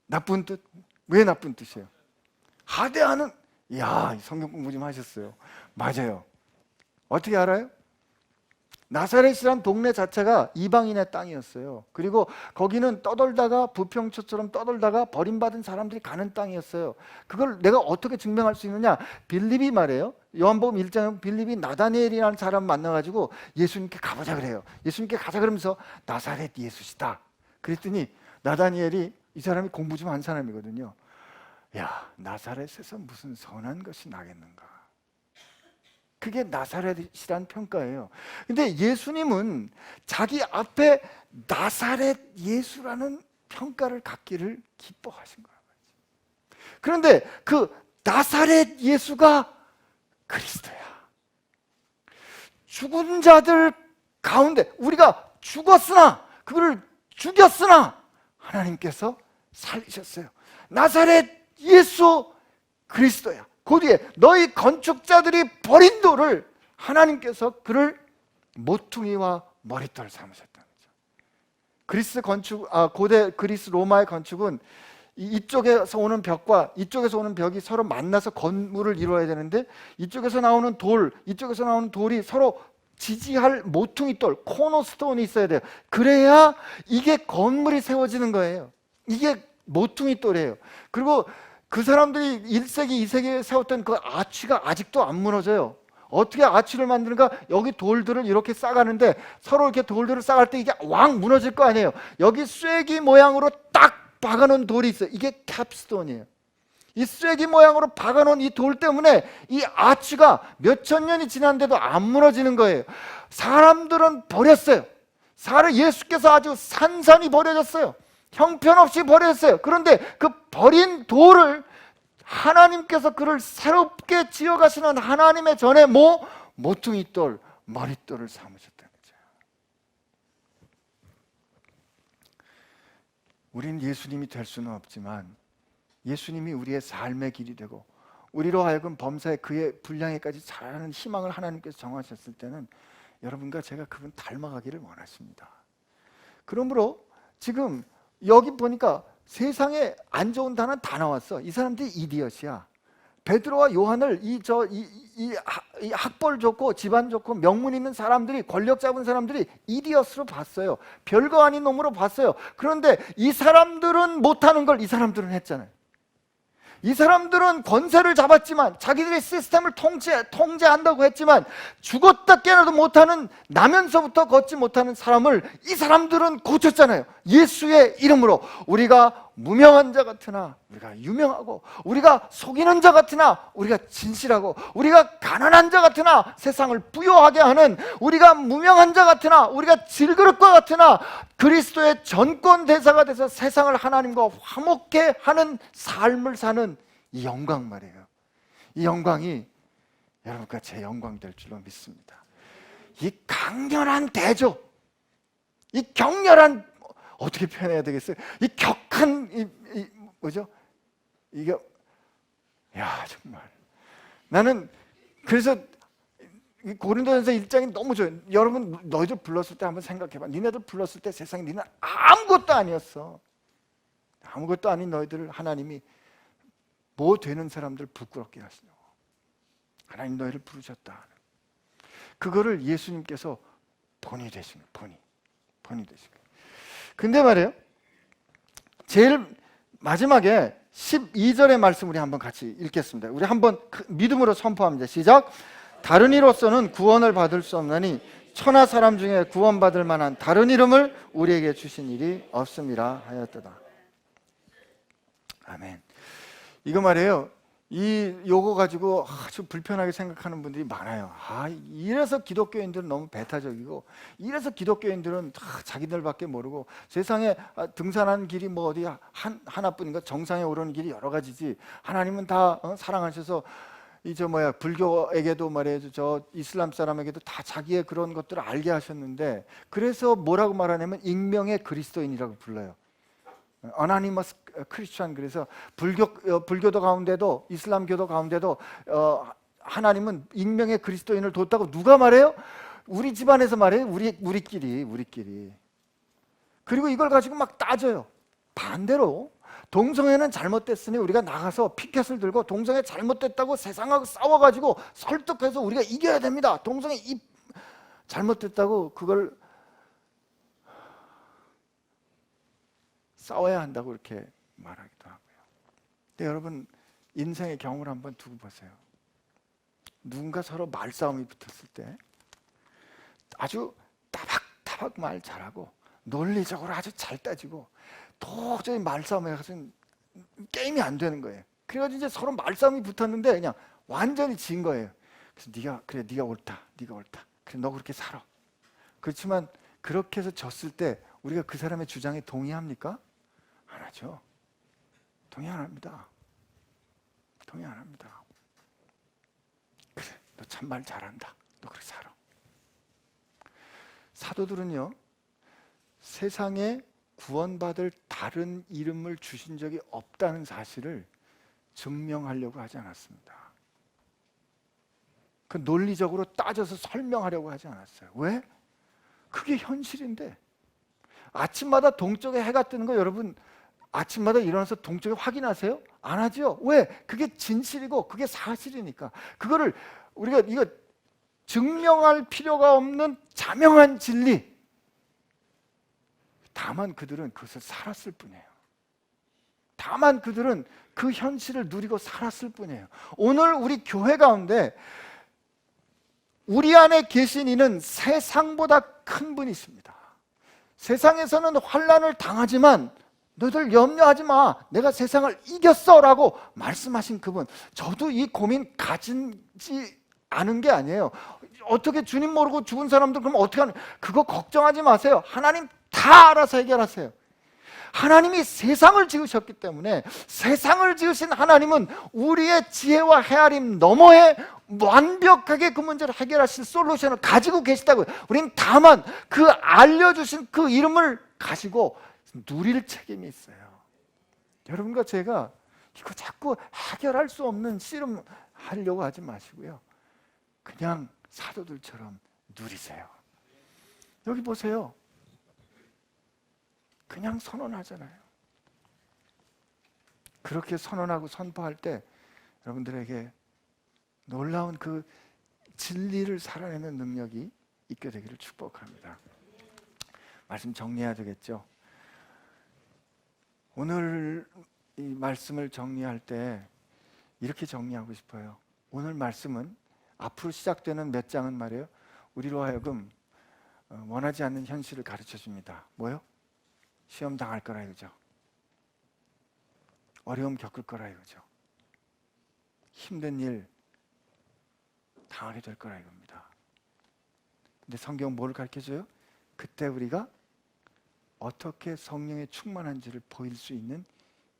Speaker 1: 나쁜 뜻? 왜 나쁜 뜻이에요? 하대하는, 이야, 성경 공부 좀 하셨어요. 맞아요. 어떻게 알아요? 나사렛이란 동네 자체가 이방인의 땅이었어요. 그리고 거기는 떠돌다가 부평초처럼 떠돌다가 버림받은 사람들이 가는 땅이었어요. 그걸 내가 어떻게 증명할 수 있느냐? 빌립이 말해요. 요한복음 1장에 빌립이 나다니엘이라는 사람 만나가지고 예수님께 가보자 그래요. 예수님께 가자 그러면서 나사렛 예수시다. 그랬더니 나다니엘이, 이 사람이 공부 좀 한 사람이거든요. 야, 나사렛에서 무슨 선한 것이 나겠는가? 그게 나사렛이란 평가예요. 근데 예수님은 자기 앞에 나사렛 예수라는 평가를 갖기를 기뻐하신 거예요. 그런데 그 나사렛 예수가 그리스도야. 죽은 자들 가운데 우리가 죽었으나, 그거를 죽였으나 하나님께서 살리셨어요. 나사렛 예수 그리스도야. 그 뒤에 너희 건축자들이 버린 돌을 하나님께서 그를 모퉁이와 머릿돌 삼으셨다는 거죠. 그리스 건축, 고대 그리스 로마의 건축은 이쪽에서 오는 벽과 이쪽에서 오는 벽이 서로 만나서 건물을 이루어야 되는데, 이쪽에서 나오는 돌, 이쪽에서 나오는 돌이 서로 지지할 모퉁이돌, 코너스톤이 있어야 돼요. 그래야 이게 건물이 세워지는 거예요. 이게 모퉁이돌이에요. 그리고 그 사람들이 1세기, 2세기에 세웠던 그 아치가 아직도 안 무너져요. 어떻게 아치를 만드는가? 여기 돌들을 이렇게 싸가는데 서로 이렇게 돌들을 싸갈 때 이게 왕 무너질 거 아니에요. 여기 쐐기 모양으로 딱 박아놓은 돌이 있어요. 이게 캡스톤이에요. 이 쐐기 모양으로 박아놓은 이 돌 때문에 이 아치가 몇천 년이 지났는데도 안 무너지는 거예요. 사람들은 버렸어요. 예수께서 아주 산산히 버려졌어요. 형편없이 버렸어요. 그런데 그 버린 돌을 하나님께서 그를 새롭게 지어가시는 하나님의 전에 모퉁이돌, 머릿돌을 삼으셨다는 거죠. 우리는 예수님이 될 수는 없지만 예수님이 우리의 삶의 길이 되고 우리로 하여금 범사에 그의 분량에까지 자라는 희망을 하나님께서 정하셨을 때는 여러분과 제가 그분 닮아가기를 원하십니다. 그러므로 지금 여기 보니까 세상에 안 좋은 단어는 다 나왔어. 이 사람들이 이디엇이야. 베드로와 요한을 이 학벌 좋고 집안 좋고 명문 있는 사람들이, 권력 잡은 사람들이 이디엇으로 봤어요. 별거 아닌 놈으로 봤어요. 그런데 이 사람들은 못하는 걸 이 사람들은 했잖아요. 이 사람들은 권세를 잡았지만, 자기들의 시스템을 통제한다고 했지만 죽었다 깨어나도 못하는, 나면서부터 걷지 못하는 사람을 이 사람들은 고쳤잖아요. 예수의 이름으로. 우리가 무명한 자 같으나 우리가 유명하고, 우리가 속이는 자 같으나 우리가 진실하고, 우리가 가난한 자 같으나 세상을 부요하게 하는, 우리가 무명한 자 같으나 우리가 질그릇과 같으나 그리스도의 전권 대사가 돼서 세상을 하나님과 화목해 하는 삶을 사는 이 영광 말이에요. 이 영광이 여러분과 제 영광 될 줄로 믿습니다. 이 강렬한 대조, 이 격렬한, 어떻게 표현해야 되겠어요? 이 격한 뭐죠? 이게, 야, 정말 나는 그래서 고린도전서 1장이 너무 좋아요. 여러분, 너희들 불렀을 때 한번 생각해봐. 니네들 불렀을 때 세상에 니네 아무것도 아니었어. 아무것도 아닌 너희들을 하나님이 뭐 되는 사람들 부끄럽게 하시려고 하나님 너희를 부르셨다. 그거를 예수님께서 본이 되신 거예요. 본이 되신 거예요. 근데 말이에요, 제일 마지막에 12절의 말씀 우리 한번 같이 읽겠습니다. 우리 한번 믿음으로 선포합니다. 시작. 다른 이로서는 구원을 받을 수 없나니 천하 사람 중에 구원받을 만한 다른 이름을 우리에게 주신 일이 없음이라 하였도다. 아멘. 이거 말이에요, 요거 가지고 아주 불편하게 생각하는 분들이 많아요. 이래서 기독교인들은 너무 배타적이고, 이래서 기독교인들은 자기들밖에 모르고, 세상에 등산하는 길이 뭐 어디 하나뿐인가, 정상에 오르는 길이 여러 가지지, 하나님은 다 사랑하셔서 불교에게도 말이에요, 저 이슬람 사람에게도 다 자기의 그런 것들을 알게 하셨는데, 그래서 뭐라고 말하냐면 익명의 그리스도인이라고 불러요. 어나니머스 크리스천. 그래서 불교도 가운데도 이슬람교도 가운데도 하나님은 익명의 그리스도인을 뒀다고 누가 말해요? 우리 집안에서 말해요. 우리끼리. 그리고 이걸 가지고 막 따져요. 반대로 동성애는 잘못됐으니 우리가 나가서 피켓을 들고 동성애 잘못됐다고 세상하고 싸워가지고 설득해서 우리가 이겨야 됩니다. 동성애 잘못됐다고 그걸 싸워야 한다고 이렇게 말하기도 하고요. 근데 여러분, 인생의 경험을 한번 두고 보세요. 누군가 서로 말싸움이 붙었을 때 아주 따박따박 말 잘하고 논리적으로 아주 잘 따지고 도저히 말싸움에 가서는 게임이 안 되는 거예요. 그래가지고 이제 서로 말싸움이 붙었는데 그냥 완전히 진 거예요. 그래서 네가 옳다, 네가 옳다. 그래, 너 그렇게 살아. 그렇지만 그렇게 해서 졌을 때 우리가 그 사람의 주장에 동의합니까? 안 하죠. 동의 안 합니다. 동의 안 합니다. 그래, 너 참말 잘한다. 너 그렇게 살아. 사도들은요, 세상에 구원받을 다른 이름을 주신 적이 없다는 사실을 증명하려고 하지 않았습니다. 그 논리적으로 따져서 설명하려고 하지 않았어요. 왜? 그게 현실인데. 아침마다 동쪽에 해가 뜨는 거 여러분 아침마다 일어나서 동쪽에 확인하세요? 안 하죠? 왜? 그게 진실이고 그게 사실이니까. 그거를 우리가 이거 증명할 필요가 없는 자명한 진리. 다만 그들은 그것을 살았을 뿐이에요. 다만 그들은 그 현실을 누리고 살았을 뿐이에요. 오늘 우리 교회 가운데 우리 안에 계신 이는 세상보다 큰 분이 있습니다. 세상에서는 환난을 당하지만 너희들 염려하지 마. 내가 세상을 이겼어 라고 말씀하신 그분. 저도 이 고민 가진지 않은 게 아니에요. 어떻게 주님 모르고 죽은 사람들 그럼 어떻게 하는, 그거 걱정하지 마세요. 하나님 다 알아서 해결하세요. 하나님이 세상을 지으셨기 때문에 세상을 지으신 하나님은 우리의 지혜와 헤아림 너머에 완벽하게 그 문제를 해결하실 솔루션을 가지고 계시다고요. 우리는 다만 그 알려주신 그 이름을 가지고 누릴 책임이 있어요. 여러분과 제가 이거 자꾸 해결할 수 없는 씨름 하려고 하지 마시고요. 그냥 사도들처럼 누리세요. 여기 보세요. 그냥 선언하잖아요. 그렇게 선언하고 선포할 때 여러분들에게 놀라운 그 진리를 살아내는 능력이 있게 되기를 축복합니다. 말씀 정리해야 되겠죠. 오늘 이 말씀을 정리할 때 이렇게 정리하고 싶어요. 오늘 말씀은 앞으로 시작되는 몇 장은 말이에요, 우리로 하여금 원하지 않는 현실을 가르쳐 줍니다. 뭐요? 시험 당할 거라 이거죠. 어려움 겪을 거라 이거죠. 힘든 일 당하게 될 거라 이겁니다. 근데 성경은 뭘 가르쳐줘요? 그때 우리가 어떻게 성령의 충만한지를 보일 수 있는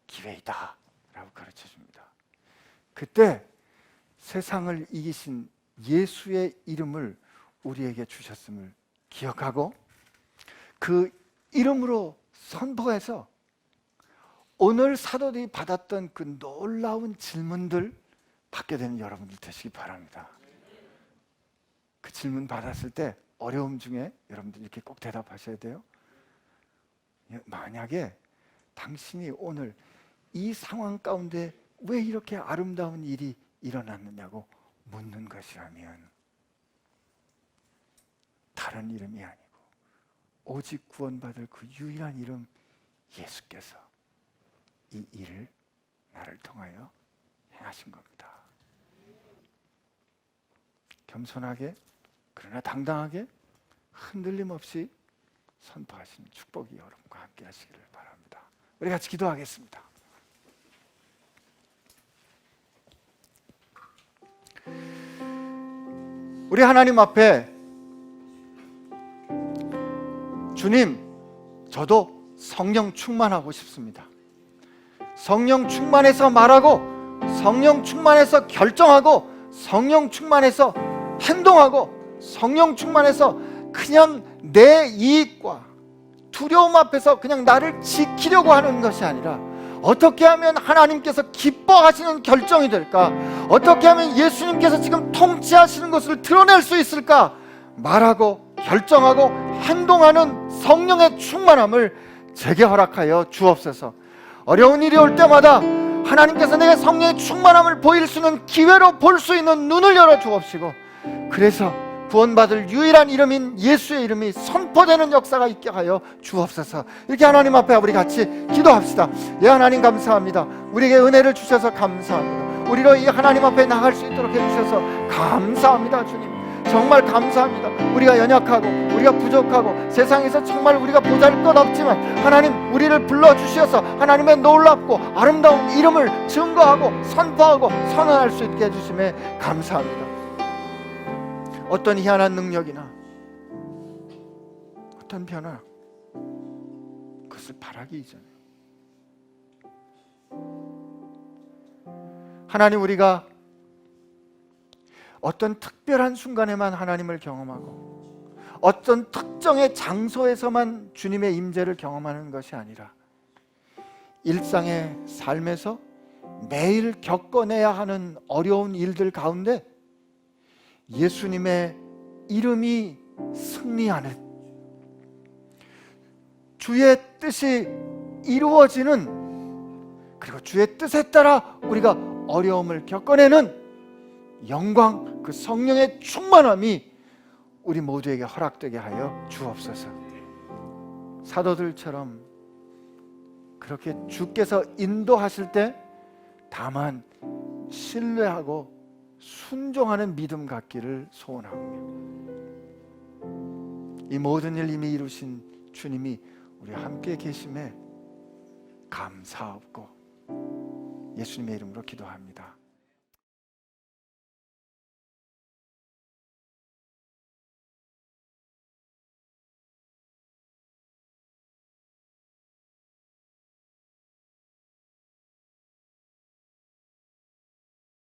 Speaker 1: 기회이다 라고 가르쳐줍니다. 그때 세상을 이기신 예수의 이름을 우리에게 주셨음을 기억하고 그 이름으로 선포해서 오늘 사도들이 받았던 그 놀라운 질문들 받게 되는 여러분들 되시기 바랍니다. 그 질문 받았을 때 어려움 중에 여러분들 이렇게 꼭 대답하셔야 돼요. 만약에 당신이 오늘 이 상황 가운데 왜 이렇게 아름다운 일이 일어났느냐고 묻는 것이라면 다른 이름이 아니고 오직 구원받을 그 유일한 이름 예수께서 이 일을 나를 통하여 행하신 겁니다. 겸손하게 그러나 당당하게 흔들림 없이 선포하시는 축복이 여러분과 함께 하시기를 바랍니다. 우리 같이 기도하겠습니다. 우리 하나님 앞에 주님, 저도 성령 충만하고 싶습니다. 성령 충만해서 말하고, 성령 충만해서 결정하고, 성령 충만해서 행동하고, 성령 충만해서 그냥 내 이익과 두려움 앞에서 그냥 나를 지키려고 하는 것이 아니라 어떻게 하면 하나님께서 기뻐하시는 결정이 될까? 어떻게 하면 예수님께서 지금 통치하시는 것을 드러낼 수 있을까? 말하고 결정하고 행동하는 성령의 충만함을 제게 허락하여 주옵소서. 어려운 일이 올 때마다 하나님께서 내게 성령의 충만함을 보일 수 있는 기회로 볼 수 있는 눈을 열어 주옵시고, 그래서 구원받을 유일한 이름인 예수의 이름이 선포되는 역사가 있게 하여 주옵소서. 이렇게 하나님 앞에 우리 같이 기도합시다. 예, 하나님 감사합니다. 우리에게 은혜를 주셔서 감사합니다. 우리로 이 하나님 앞에 나갈 수 있도록 해주셔서 감사합니다. 주님 정말 감사합니다. 우리가 연약하고 우리가 부족하고 세상에서 정말 우리가 보잘것없지만 하나님 우리를 불러주셔서 하나님의 놀랍고 아름다운 이름을 증거하고 선포하고 선언할 수 있게 해주심에 감사합니다. 어떤 희한한 능력이나 어떤 변화 그것을 바라기 이전에 하나님 우리가 어떤 특별한 순간에만 하나님을 경험하고 어떤 특정의 장소에서만 주님의 임재를 경험하는 것이 아니라 일상의 삶에서 매일 겪어내야 하는 어려운 일들 가운데 예수님의 이름이 승리하는 주의 뜻이 이루어지는 그리고 주의 뜻에 따라 우리가 어려움을 겪어내는 영광, 그 성령의 충만함이 우리 모두에게 허락되게 하여 주옵소서. 사도들처럼 그렇게 주께서 인도하실 때 다만 신뢰하고 순종하는 믿음 갖기를 소원하오며 이 모든 일 이미 이루신 주님이 우리와 함께 계심에 감사하고 예수님의 이름으로 기도합니다.